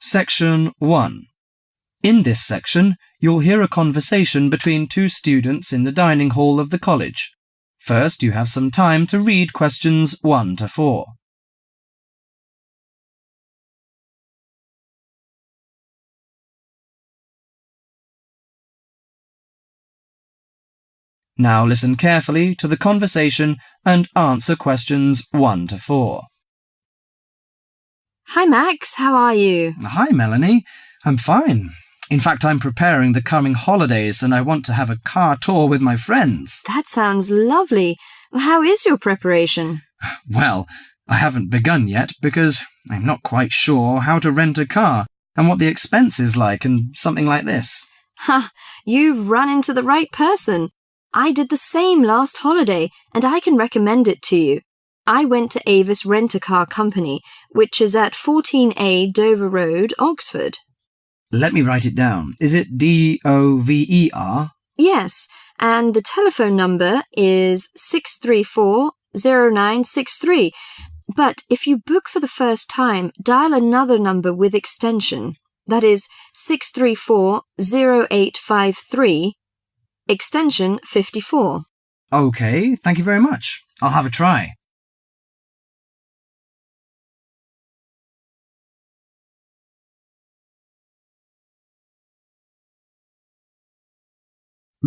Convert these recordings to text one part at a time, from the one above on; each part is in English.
Section 1. In this section, you'll hear a conversation between two students in the dining hall of the college. First, you have some time to read questions 1 to 4. Now listen carefully to the conversation and answer questions 1 to 4. Hi Max, how are you? Hi Melanie, I'm fine. In fact, I'm preparing the coming holidays and I want to have a car tour with my friends. That sounds lovely. How is your preparation? Well, I haven't begun yet because I'm not quite sure how to rent a car and what the expense is like and something like this. Ha, you've run into the right person. I did the same last holiday and I can recommend it to you. I went to Avis Rent-A-Car Company, which is at 14A Dover Road, Oxford. Let me write it down. Is it DOVER? Yes, and the telephone number is 634-0963. But if you book for the first time, dial another number with extension. That is 634-0853, extension 54. Okay, thank you very much. I'll have a try.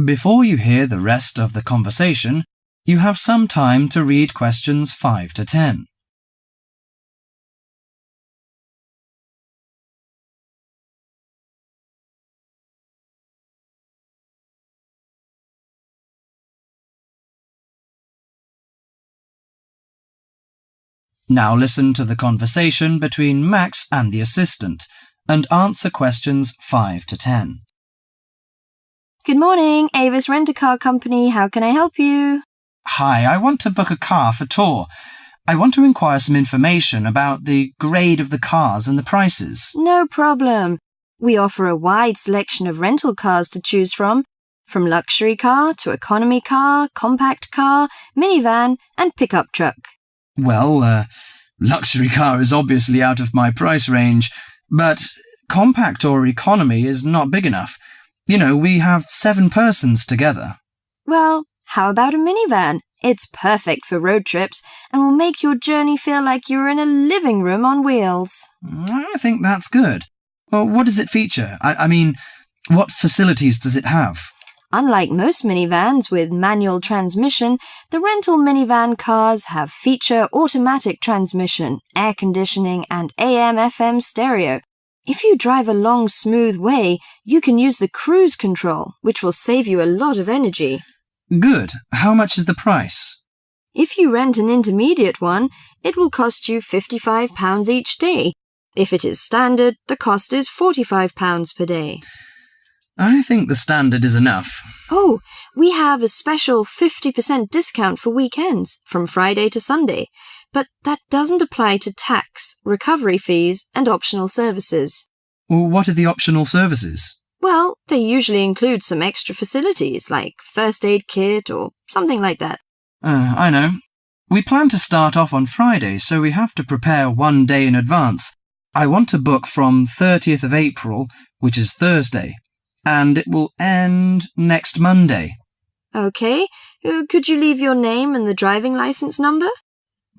Before you hear the rest of the conversation, you have some time to read questions 5 to 10. Now listen to the conversation between Max and the assistant and answer questions 5 to 10. Good morning, Avis Rent-A-Car Company. How can I help you? Hi, I want to book a car for tour. I want to inquire some information about the grade of the cars and the prices. No problem. We offer a wide selection of rental cars to choose from luxury car to economy car, compact car, minivan, and pickup truck. Well, luxury car is obviously out of my price range, but compact or economy is not big enough. You know, we have 7 persons together. Well, how about a minivan? It's perfect for road trips and will make your journey feel like you're in a living room on wheels. I think that's good. Well, what does it feature? I mean, what facilities does it have? Unlike most minivans with manual transmission, the rental minivan cars have feature automatic transmission, air conditioning, and AM/FM stereo. If you drive a long, smooth way, you can use the cruise control, which will save you a lot of energy. Good. How much is the price? If you rent an intermediate one, it will cost you £55 each day. If it is standard, the cost is £45 per day. I think the standard is enough. Oh, we have a special 50% discount for weekends, from Friday to Sunday. But that doesn't apply to tax, recovery fees, and optional services. What are the optional services? Well, they usually include some extra facilities, like first aid kit or something like that. I know. We plan to start off on Friday, so we have to prepare 1 day in advance. I want to book from 30th of April, which is Thursday, and it will end next Monday. Okay. Could you leave your name and the driving license number?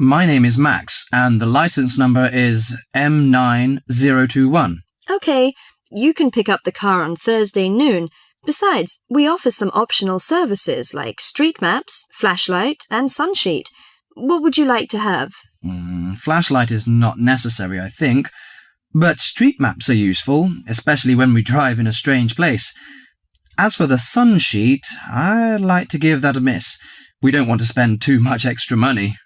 My name is Max, and the license number is M9021. Okay. You can pick up the car on Thursday noon. Besides, we offer some optional services like street maps, flashlight, and sunsheet. What would you like to have? Flashlight is not necessary, I think. But street maps are useful, especially when we drive in a strange place. As for the sunsheet, I'd like to give that a miss. We don't want to spend too much extra money.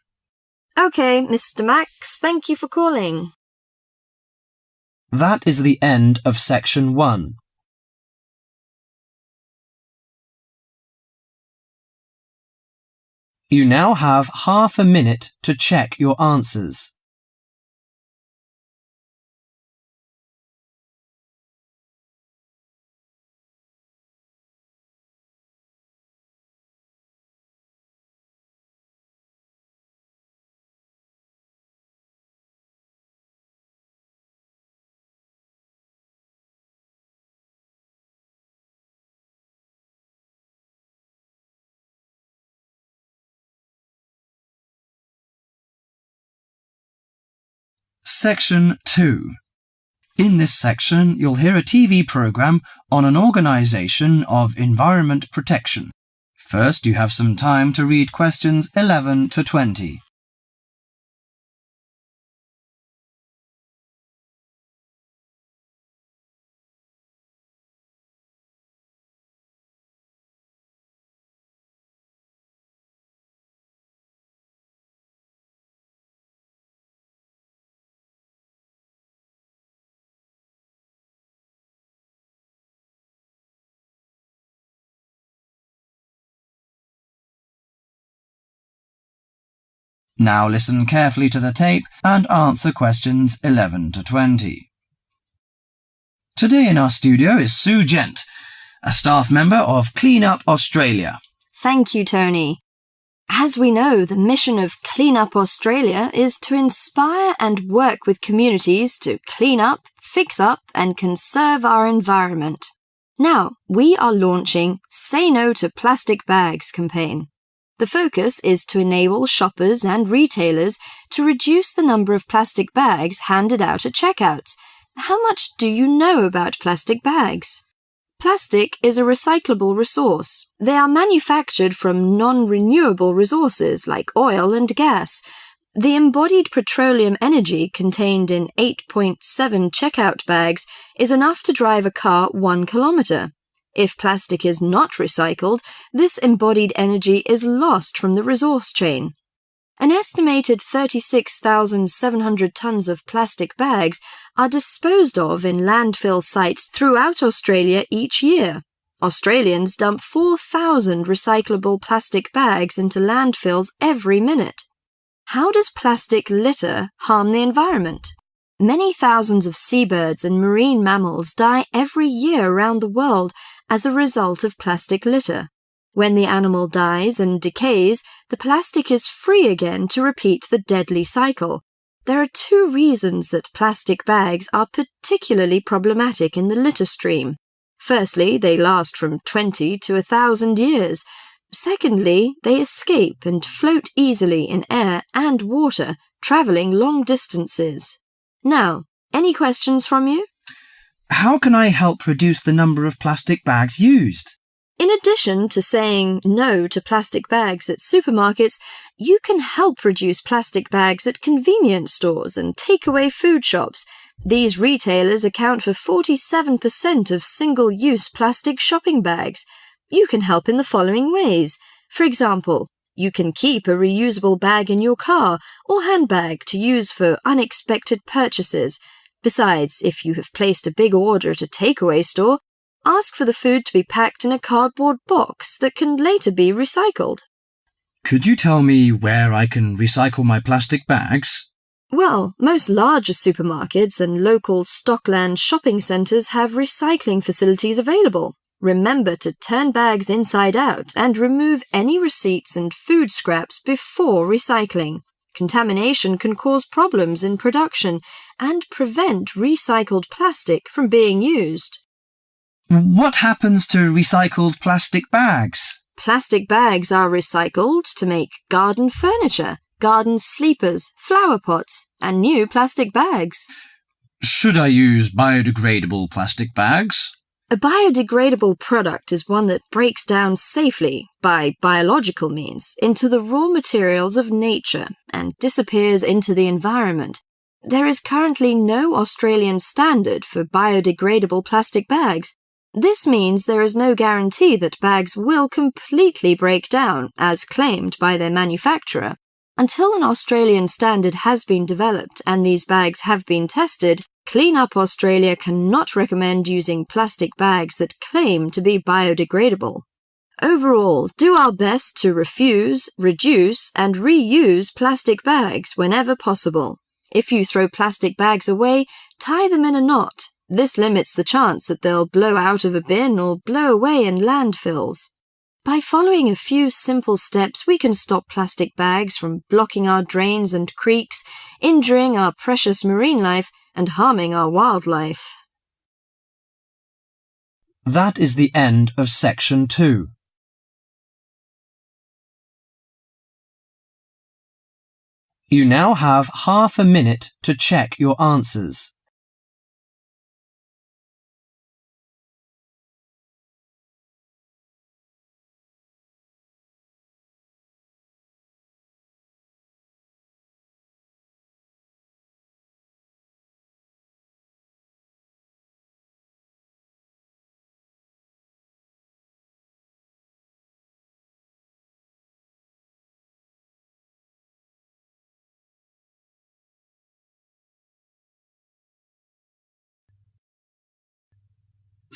Okay, Mr. Max, thank you for calling. That is the end of section 1. You now have half a minute to check your answers. Section 2. In this section, you'll hear a TV program on an organisation of environment protection. First, you have some time to read questions 11 to 20. Now listen carefully to the tape and answer questions 11 to 20. Today in our studio is Sue Gent, a staff member of Clean Up Australia. Thank you, Tony. As we know, the mission of Clean Up Australia is to inspire and work with communities to clean up, fix up and conserve our environment. Now, we are launching Say No to Plastic Bags campaign. The focus is to enable shoppers and retailers to reduce the number of plastic bags handed out at checkouts. How much do you know about plastic bags? Plastic is a recyclable resource. They are manufactured from non-renewable resources like oil and gas. The embodied petroleum energy contained in 8.7 checkout bags is enough to drive a car 1 kilometre. If plastic is not recycled, this embodied energy is lost from the resource chain. An estimated 36,700 tonnes of plastic bags are disposed of in landfill sites throughout Australia each year. Australians dump 4,000 recyclable plastic bags into landfills every minute. How does plastic litter harm the environment? Many thousands of seabirds and marine mammals die every year around the world as a result of plastic litter. When the animal dies and decays, the plastic is free again to repeat the deadly cycle. There are 2 reasons that plastic bags are particularly problematic in the litter stream. Firstly, they last from 20 to 1,000 years. Secondly, they escape and float easily in air and water, travelling long distances. Now, any questions from you? How can I help reduce the number of plastic bags used? In addition to saying no to plastic bags at supermarkets, you can help reduce plastic bags at convenience stores and takeaway food shops. These retailers account for 47% of single-use plastic shopping bags. You can help in the following ways. For example, you can keep a reusable bag in your car or handbag to use for unexpected purchases. Besides, if you have placed a big order at a takeaway store, ask for the food to be packed in a cardboard box that can later be recycled. Could you tell me where I can recycle my plastic bags? Well, most larger supermarkets and local Stockland shopping centres have recycling facilities available. Remember to turn bags inside out and remove any receipts and food scraps before recycling. Contamination can cause problems in production and prevent recycled plastic from being used. What happens to recycled plastic bags? Plastic bags are recycled to make garden furniture, garden sleepers, flower pots, and new plastic bags. Should I use biodegradable plastic bags? A biodegradable product is one that breaks down safely, by biological means, into the raw materials of nature and disappears into the environment. There is currently no Australian standard for biodegradable plastic bags. This means there is no guarantee that bags will completely break down, as claimed by their manufacturer. Until an Australian standard has been developed and these bags have been tested, Clean Up Australia cannot recommend using plastic bags that claim to be biodegradable. Overall, do our best to refuse, reduce, and reuse plastic bags whenever possible. If you throw plastic bags away, tie them in a knot. This limits the chance that they'll blow out of a bin or blow away in landfills. By following a few simple steps, we can stop plastic bags from blocking our drains and creeks, injuring our precious marine life, and harming our wildlife. That is the end of Section 2. You now have half a minute to check your answers.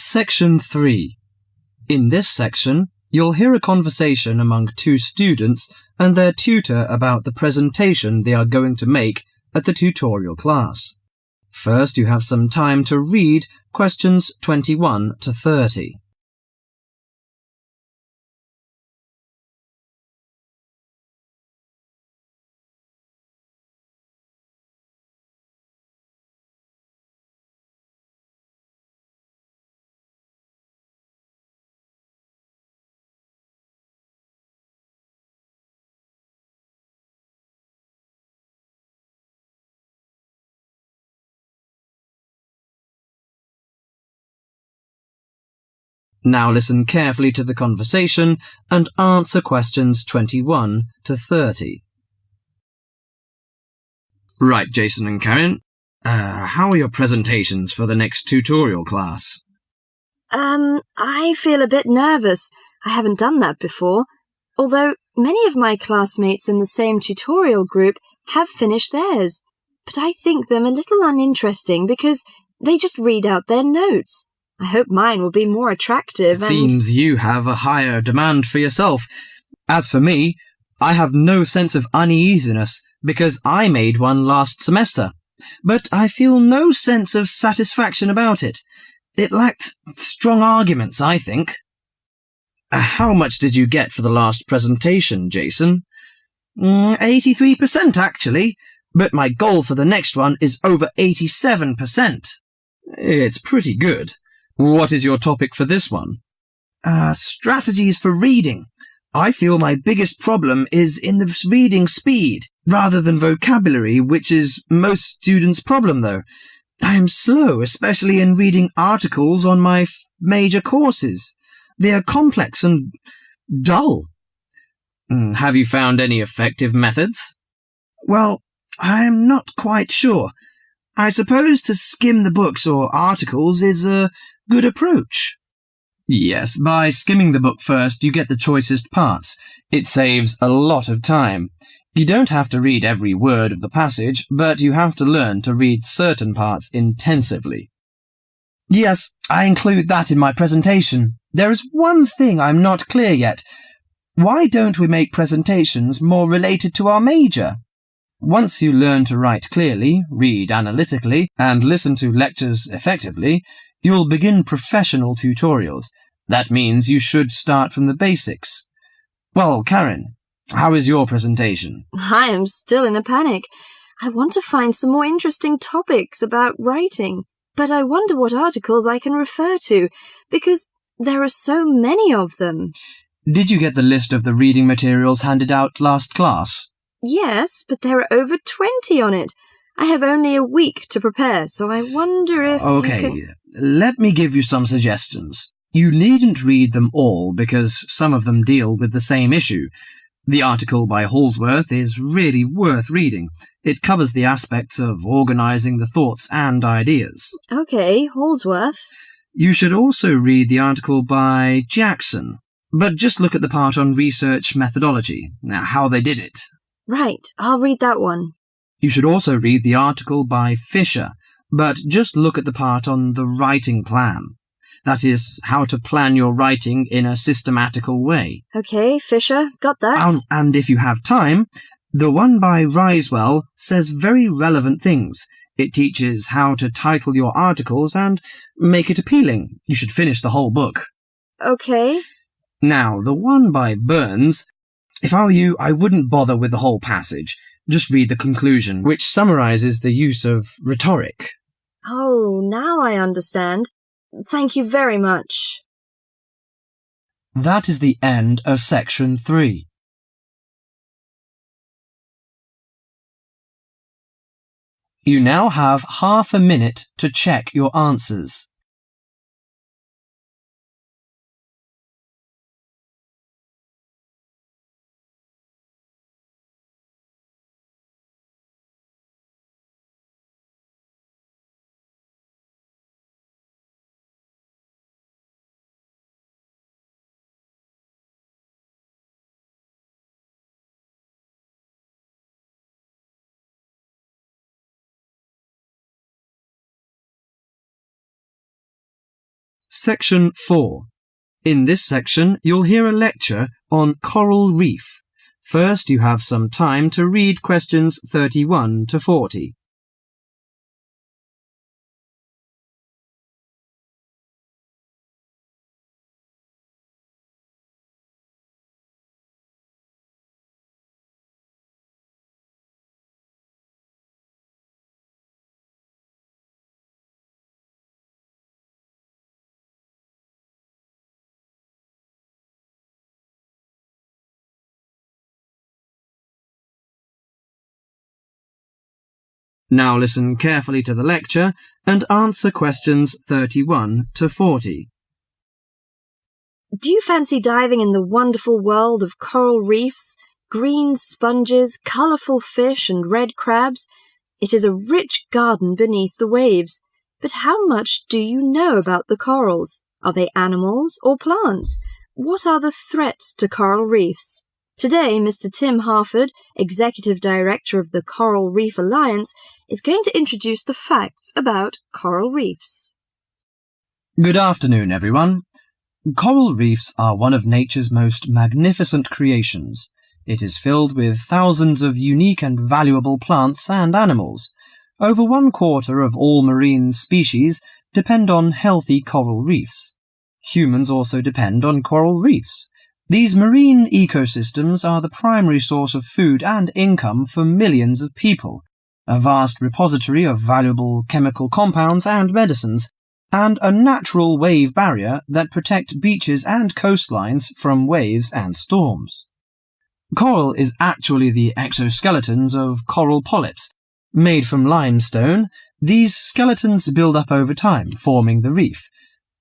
Section 3. In this section, you'll hear a conversation among two students and their tutor about the presentation they are going to make at the tutorial class. First, you have some time to read questions 21 to 30. Now listen carefully to the conversation and answer questions 21 to 30. Right, Jason and Karen. How are your presentations for the next tutorial class? I feel a bit nervous. I haven't done that before. Although many of my classmates in the same tutorial group have finished theirs. But I think them a little uninteresting because they just read out their notes. I hope mine will be more attractive. It seems you have a higher demand for yourself. As for me, I have no sense of uneasiness because I made one last semester, but I feel no sense of satisfaction about it. It lacked strong arguments, I think. How much did you get for the last presentation, Jason? 83% actually, but my goal for the next one is over 87%. It's pretty good. What is your topic for this one? Strategies for reading. I feel my biggest problem is in the reading speed, rather than vocabulary, which is most students' problem, though. I am slow, especially in reading articles on my major courses. They are complex and dull. Have you found any effective methods? Well, I am not quite sure. I suppose to skim the books or articles is a good approach. Yes, by skimming the book first, you get the choicest parts. It saves a lot of time. You don't have to read every word of the passage, but you have to learn to read certain parts intensively. Yes, I include that in my presentation. There is one thing I'm not clear yet. Why don't we make presentations more related to our major? Once you learn to write clearly, read analytically, and listen to lectures effectively, you'll begin professional tutorials. That means you should start from the basics. Well, Karen, how is your presentation? I am still in a panic. I want to find some more interesting topics about writing, but I wonder what articles I can refer to, because there are so many of them. Did you get the list of the reading materials handed out last class? Yes, but there are over 20 on it. I have only a week to prepare, so I wonder if let me give you some suggestions. You needn't read them all because some of them deal with the same issue. The article by Holsworth is really worth reading. It covers the aspects of organising the thoughts and ideas. Okay, Holsworth. You should also read the article by Jackson, but just look at the part on research methodology, how they did it. Right, I'll read that one. You should also read the article by Fisher, but just look at the part on the writing plan. That is, how to plan your writing in a systematical way. Okay, Fisher, got that. And if you have time, the one by Risewell says very relevant things. It teaches how to title your articles and make it appealing. You should finish the whole book. Okay. Now, the one by Burns, if I were you, I wouldn't bother with the whole passage. Just read the conclusion, which summarizes the use of rhetoric. Oh, now I understand. Thank you very much. That is the end of section 3. You now have half a minute to check your answers. Section 4. In this section, you'll hear a lecture on coral reef. First, you have some time to read questions 31 to 40. Now listen carefully to the lecture and answer questions 31 to 40. Do you fancy diving in the wonderful world of coral reefs, green sponges, colourful fish and red crabs? It is a rich garden beneath the waves. But how much do you know about the corals? Are they animals or plants? What are the threats to coral reefs? Today, Mr. Tim Harford, Executive Director of the Coral Reef Alliance, is going to introduce the facts about coral reefs. Good afternoon, everyone. Coral reefs are one of nature's most magnificent creations. It is filled with thousands of unique and valuable plants and animals. Over 1/4 of all marine species depend on healthy coral reefs. Humans also depend on coral reefs. These marine ecosystems are the primary source of food and income for millions of people, a vast repository of valuable chemical compounds and medicines, and a natural wave barrier that protect beaches and coastlines from waves and storms. Coral is actually the exoskeletons of coral polyps. Made from limestone, these skeletons build up over time, forming the reef.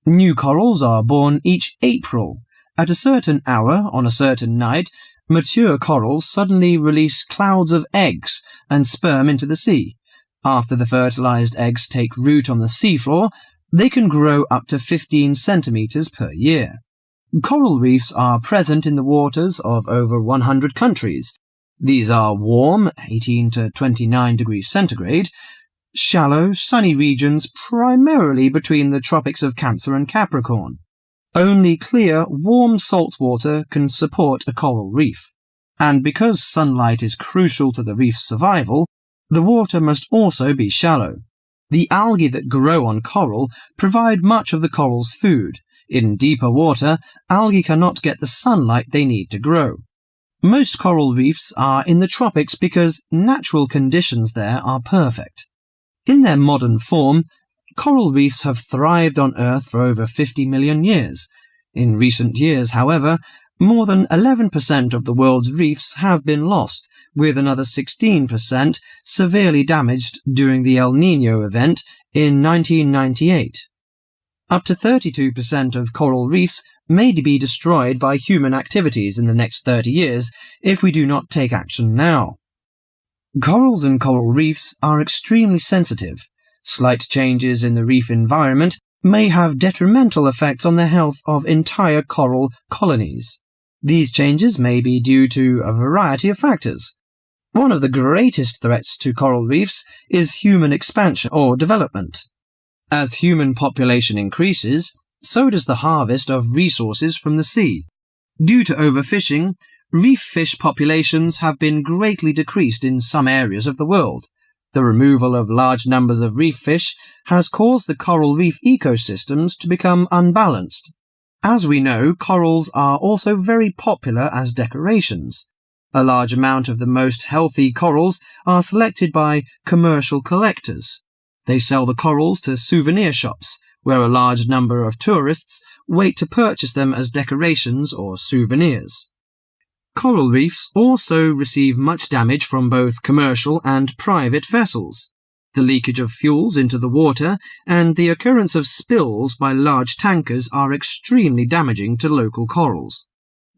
New corals are born each April. At a certain hour, on a certain night, mature corals suddenly release clouds of eggs and sperm into the sea. After the fertilized eggs take root on the seafloor, they can grow up to 15 centimeters per year. Coral reefs are present in the waters of over 100 countries. These are warm, 18 to 29 degrees centigrade, shallow, sunny regions primarily between the tropics of Cancer and Capricorn. Only clear, warm salt water can support a coral reef. And because sunlight is crucial to the reef's survival, the water must also be shallow. The algae that grow on coral provide much of the coral's food. In deeper water, algae cannot get the sunlight they need to grow. Most coral reefs are in the tropics because natural conditions there are perfect. In their modern form, coral reefs have thrived on Earth for over 50 million years. In recent years, however, more than 11% of the world's reefs have been lost, with another 16% severely damaged during the El Niño event in 1998. Up to 32% of coral reefs may be destroyed by human activities in the next 30 years if we do not take action now. Corals and coral reefs are extremely sensitive. Slight changes in the reef environment may have detrimental effects on the health of entire coral colonies. These changes may be due to a variety of factors. One of the greatest threats to coral reefs is human expansion or development. As human population increases, so does the harvest of resources from the sea. Due to overfishing, reef fish populations have been greatly decreased in some areas of the world. The removal of large numbers of reef fish has caused the coral reef ecosystems to become unbalanced. As we know, corals are also very popular as decorations. A large amount of the most healthy corals are selected by commercial collectors. They sell the corals to souvenir shops, where a large number of tourists wait to purchase them as decorations or souvenirs. Coral reefs also receive much damage from both commercial and private vessels. The leakage of fuels into the water and the occurrence of spills by large tankers are extremely damaging to local corals.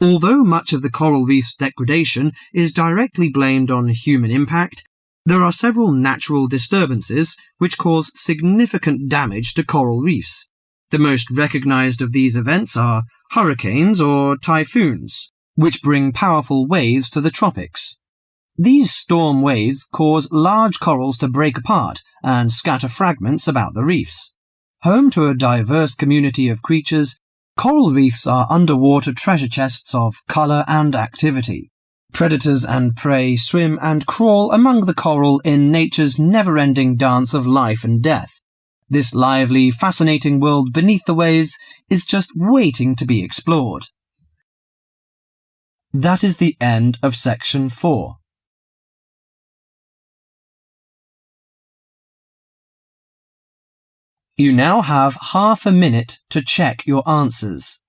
Although much of the coral reef's degradation is directly blamed on human impact, there are several natural disturbances which cause significant damage to coral reefs. The most recognized of these events are hurricanes or typhoons, which bring powerful waves to the tropics. These storm waves cause large corals to break apart and scatter fragments about the reefs. Home to a diverse community of creatures, coral reefs are underwater treasure chests of color and activity. Predators and prey swim and crawl among the coral in nature's never-ending dance of life and death. This lively, fascinating world beneath the waves is just waiting to be explored. That is the end of section 4. You now have half a minute to check your answers.